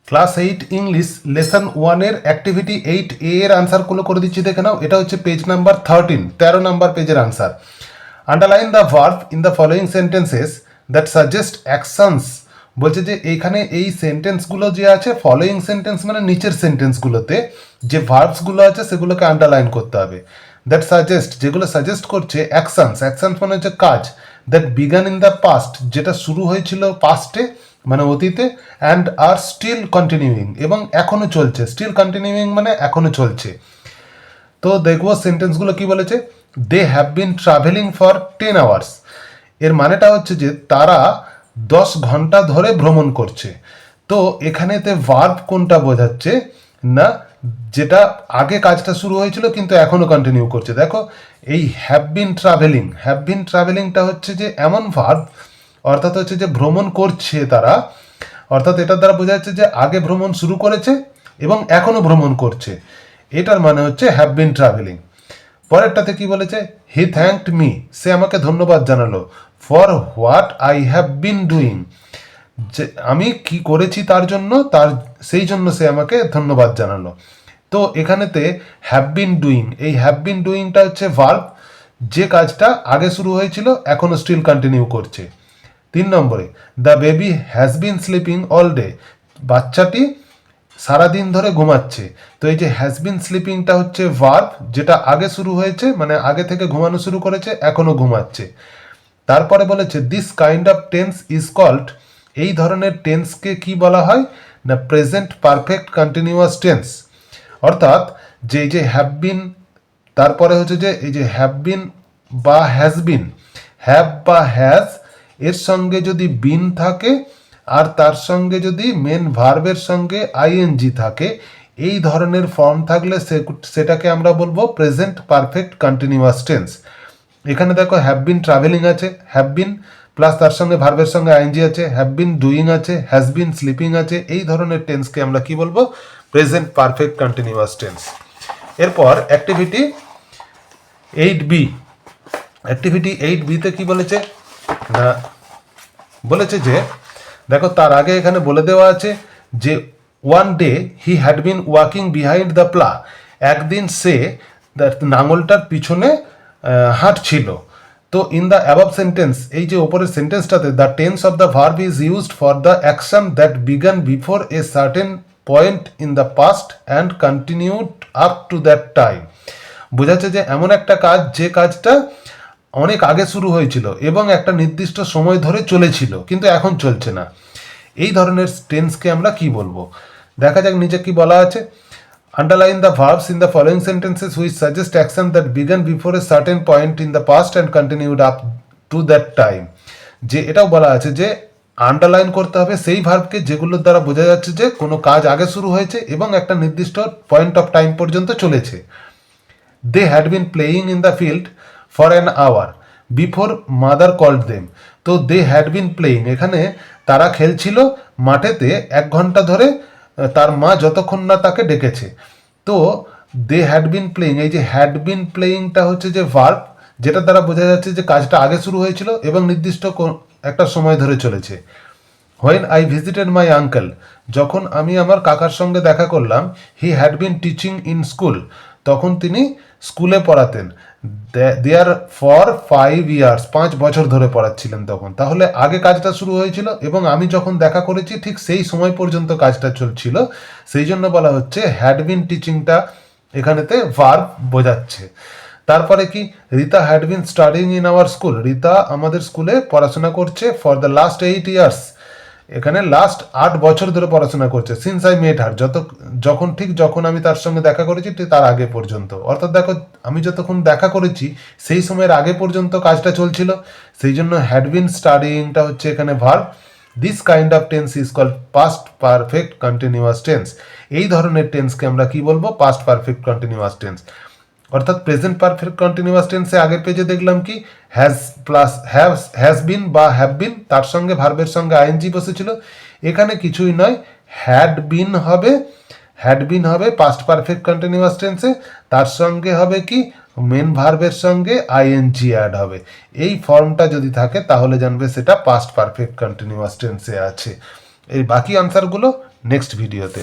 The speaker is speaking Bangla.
ক্লাস 8 ইংলিশ লেসন 1-এর অ্যাক্টিভিটি 8A এর আনসারগুলো করে দিচ্ছি, দেখে নাও। এটা হচ্ছে পেজ নাম্বার 13 নম্বর পেজের answer. Underline the verb in the following sentences that suggest actions. বলছে যে এইখানে এই সেন্টেন্সগুলো যে আছে, ফলোয়িং সেন্টেন্স মানে নিচের সেন্টেন্সগুলোতে যে ভার্বসগুলো আছে সেগুলোকে আন্ডারলাইন করতে হবে। দ্যাট সাজেস্ট, যেগুলো সাজেস্ট করছে অ্যাকশনস, অ্যাকশনস মানে হচ্ছে কাজ। That began in the past, যেটা শুরু হয়েছিল পাস্টে মানে অতীতে, অ্যান্ড আর স্টিল কন্টিনিউইং, এবং এখনো চলছে। স্টিল কন্টিনিউইং মানে এখনো চলছে। তো দেখবো সেন্টেন্সগুলো কি বলেছে। They have been travelling for 10 hours. এর মানেটা হচ্ছে যে তারা 10 ঘন্টা ধরে ভ্রমণ করছে। তো এখানেতে ভার্ব কোনটা বোঝাচ্ছে না, যেটা আগে কাজটা শুরু হয়েছিল কিন্তু এখনো কন্টিনিউ করছে। দেখো এই have been travelling, have been ট্রাভেলিংটা হচ্ছে যে এমন ভার্ব, অর্থাৎ হচ্ছে যে ভ্রমণ করছে তারা, অর্থাৎ এটার দ্বারা বোঝা যাচ্ছে যে আগে ভ্রমণ শুরু করেছে এবং এখনো ভ্রমণ করছে। এটার মানে হচ্ছে হ্যাভ বিন ট্রাভেলিং। পরেরটাতে কি বলেছে, হি থ্যাঙ্কড মি, সে আমাকে ধন্যবাদ জানালো, for what I have been doing, যে আমি কি করেছি তার জন্য, সেই জন্য সে আমাকে ধন্যবাদ জানালো। তো এখানেতে হ্যাভ বিন ডুইং, এই হ্যাভ বিন ডুইংটা হচ্ছে ভার্ব, যে কাজটা আগে শুরু হয়েছিল এখনো স্টিল কন্টিনিউ করছে। 3 নম্বরে, the baby has been sleeping all day, বাচ্চাটি সারাদিন ধরে ঘুমাচ্ছে। তো এই যে হ্যাজ বিন স্লিপিংটা হচ্ছে ভার্ব, যেটা আগে শুরু হয়েছে মানে আগে থেকে ঘুমানো শুরু করেছে, এখনো ঘুমাচ্ছে। তারপরে বলেছে this kind of tense is called, এই ধরনের টেন্সকে কি বলা হয় না, প্রেজেন্ট পারফেক্ট কন্টিনিউয়াস টেন্স। অর্থাৎ যে এই যে হ্যাভ বিন, তারপরে হচ্ছে যে এই যে হ্যাভ বিন বা হ্যাজ বিন, হ্যাভ বা হ্যাজ এর সঙ্গে যদি বিন থাকে আর তার সঙ্গে যদি মেন ভার্বের সঙ্গে আইএনজি থাকে, এই ধরনের ফর্ম থাকলে সেটাকে আমরা বলবো প্রেজেন্ট পারফেক্ট কন্টিনিউয়াস টেন্স। এখানে দেখো হ্যাভ বিন ট্রাভেলিং আছে, হ্যাভ বিন প্লাস তার সঙ্গে ভার্বের সঙ্গে আইএনজি আছে, হ্যাভ বিন ডুইং আছে, হ্যাজ বিন স্লিপিং আছে। এই ধরনের টেন্সকে আমরা কি বলবো, প্রেজেন্ট পারফেক্ট কন্টিনিউয়াস টেন্স। এরপর অ্যাক্টিভিটি 8B, অ্যাক্টিভিটি 8Bতে কি বলেছে না, বলেছে যে দেখো তার আগে এখানে বলে দেওয়া আছে যে one day he had been walking behind the plough, একদিন সে নাঙলটার পিছনে হাঁটছিল। তো ইন দ্য অ্যাবভ সেন্টেন্স, এই যে ওপরের সেন্টেন্সটাতে the tense of the verb is used for the action that began before a certain point in the past and continued up to that time. বোঝাচ্ছে যে এমন একটা কাজ যে কাজটা অনেক আগে শুরু হয়েছিল এবং একটা নির্দিষ্ট সময় ধরে চলেছিল কিন্তু এখন চলছে না। এই ধরনের টেন্সকে আমরা কি বলবো, দেখা যাক নিচে কি বলা আছে। Underline the verbs in the following sentences which suggest action that began before a certain point in the past and continued up to that time. যে এটাও বলা আছে যে আন্ডারলাইন করতে হবে সেই ভার্বকে যেগুলোর দ্বারা বোঝা যাচ্ছে যে কোনো কাজ আগে শুরু হয়েছে এবং একটা নির্দিষ্ট পয়েন্ট অফ টাইম পর্যন্ত চলেছে। They had been playing in the field for an hour before mother called them. তো দে হ্যাড বিন প্লেয়িং, এখানে তারা খেলছিল মাঠেতে 1 ঘন্টা ধরে, তার মা যতক্ষণ না তাকে ডেকেছে। তো দে হ্যাড বিন প্লেয়িং, এই যে হ্যাড বিন প্লেয়িংটা হচ্ছে যে ভার্ব, যেটা দ্বারা বোঝা যাচ্ছে যে কাজটা আগে শুরু হয়েছিল এবং নির্দিষ্ট একটা সময় ধরে চলেছে। When I visited my uncle, যখন আমি আমার কাকার সঙ্গে দেখা করলাম, হি had been teaching in school, তখন তিনি স্কুলে পড়াতেন। দেয়ার ফর 5 ইয়ার্স, 5 বছর ধরে পড়াচ্ছিলেন তখন। তাহলে আগে কাজটা শুরু হয়েছিল এবং আমি যখন দেখা করেছি ঠিক সেই সময় পর্যন্ত কাজটা চলছিল, সেই জন্য বলা হচ্ছে হ্যাড বিন টিচিংটা এখানেতে ভার্ব বোঝাচ্ছে। তারপরে কি, Rita had been studying in our school, Rita আমাদের স্কুলে পড়াশোনা করছে ফর দ্য লাস্ট 8 ইয়ার্স, এখানে লাস্ট 8 বছর ধরে পড়াশোনা করছে। সিন্স আই মেট হার, যখন আমি তার সঙ্গে দেখা করেছি ঠিক তার আগে পর্যন্ত। অর্থাৎ দেখো আমি যতক্ষণ দেখা করেছি সেই সময়ের আগে পর্যন্ত কাজটা চলছিল, সেই জন্য হ্যাড বিন স্টাডিংটা হচ্ছে এখানে verb. This kind of tense is called past perfect continuous tense. এই ধরনের টেন্সকে আমরা কি বলবো, পাস্ট পারফেক্ট কন্টিনিউয়াস টেন্স। অর্থাৎ প্রেজেন্ট পারফেক্ট কন্টিনিউয়াস টেন্সে আগের পেজে দেখলাম কি হ্যাজ প্লাস হ্যাজ বিন বা হ্যাভ বিন, তার সঙ্গে ভার্বের সঙ্গে আইএনজি বসেছিল। এখানে কিছুই নয়, হ্যাড বিন হবে পাস্ট পারফেক্ট কন্টিনিউয়াস টেন্সে, তার সঙ্গে হবে কি মেন ভার্বের সঙ্গে আইএনজি অ্যাড হবে। এই ফর্মটা যদি থাকে তাহলে জানবে সেটা পাস্ট পারফেক্ট কন্টিনিউয়াস টেন্সে আছে। এই বাকি আনসারগুলো নেক্সট ভিডিওতে।